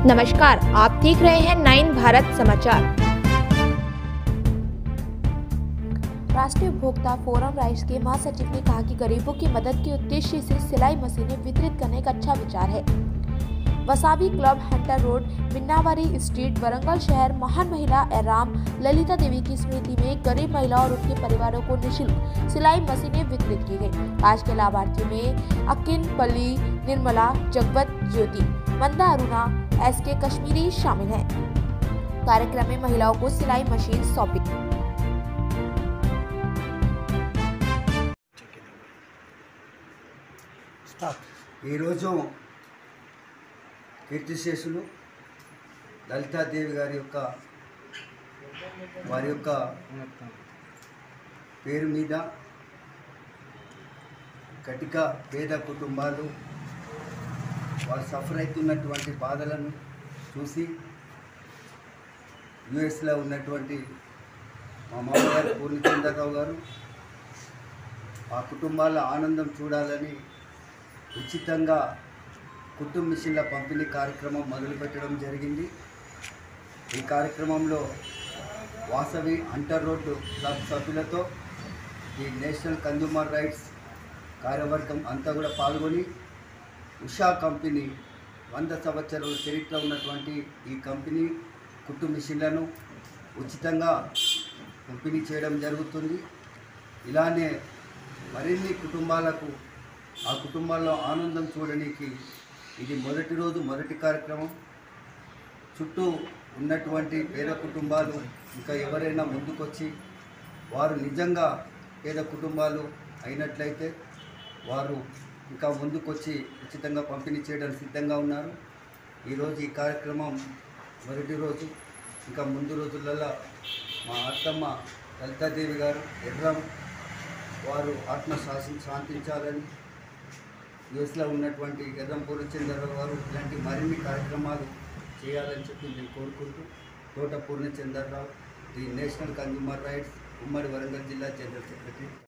नमस्कार, आप देख रहे हैं 9 भारत समाचार। राष्ट्रीय उपभोक्ता फोरम राइट्स के महासचिव ने कहा कि गरीबों की मदद के उद्देश्य से सिलाई मशीनें वितरित करने का अच्छा विचार है। Wasabi club, Hunter road, Binnavari street, Warangal शहर, महान महिला एराम ललिता देवी की स्मृति में गरीब महिलाओं और उनके परिवारों को निःशुल्क सिलाई मशीनें वितरित की गई। आज के लाभार्थियों में अकिन पल्ली, निर्मला, जगवत ज्योति, मंदा अरुणा, एसके कश्मीरी शामिल हैं। कार्यक्रम में महिलाओं को सिलाई मशीन सौंपी। కీర్తిశేషులు లలితాదేవి గారి వారి యొక్క పేరు మీద కటిక పేద కుటుంబాలు వారు సఫర్ అవుతున్నటువంటి బాధలను చూసి యుఎస్లో ఉన్నటువంటి మా మామగారు పూర్ణచంద్రరావు గారు ఆ కుటుంబాల ఆనందం చూడాలని ఉచితంగా కుటుంబ మిషన్ల పంపిణీ కార్యక్రమం మొదలుపెట్టడం జరిగింది। ఈ కార్యక్రమంలో వాసవి అంటర్ రోడ్డు క్లబ్ సభ్యులతో ఈ నేషనల్ కన్జ్యూమర్ రైట్స్ కార్యవర్గం అంతా కూడా పాల్గొని ఉషా కంపెనీ 100 సంవత్సరాల చరిత్ర ఉన్నటువంటి ఈ కంపెనీ కుటుంబ మిషన్లను ఉచితంగా పంపిణీ చేయడం జరుగుతుంది। ఇలానే మరిన్ని కుటుంబాలకు ఆ కుటుంబాల్లో ఆనందం చూడడానికి ఇది మొదటి రోజు మొదటి కార్యక్రమం। చుట్టూ ఉన్నటువంటి పేద కుటుంబాలు ఇంకా ఎవరైనా ముందుకొచ్చి వారు నిజంగా పేద కుటుంబాలు అయినట్లయితే వారు ఇంకా ముందుకొచ్చి ఉచితంగా పంపిణీ చేయడానికి సిద్ధంగా ఉన్నారు। ఈరోజు ఈ కార్యక్రమం మొదటి రోజు। ఇంకా ముందు రోజులలో మా అత్తమ్మ లలితాదేవి గారు ఎర్రం వారు ఆత్మ శాంతించాలని యుఎస్లో ఉన్నటువంటి ఎర్రం పూర్ణచంద్రరావు గారు ఇలాంటి మరిన్ని కార్యక్రమాలు చేయాలని చెప్పి నేను కోరుకుంటూ తోట Purnachandrarao the national consumer rights ఉమ్మడి వరంగల్ జిల్లా జనరల్ సెక్రటరీ।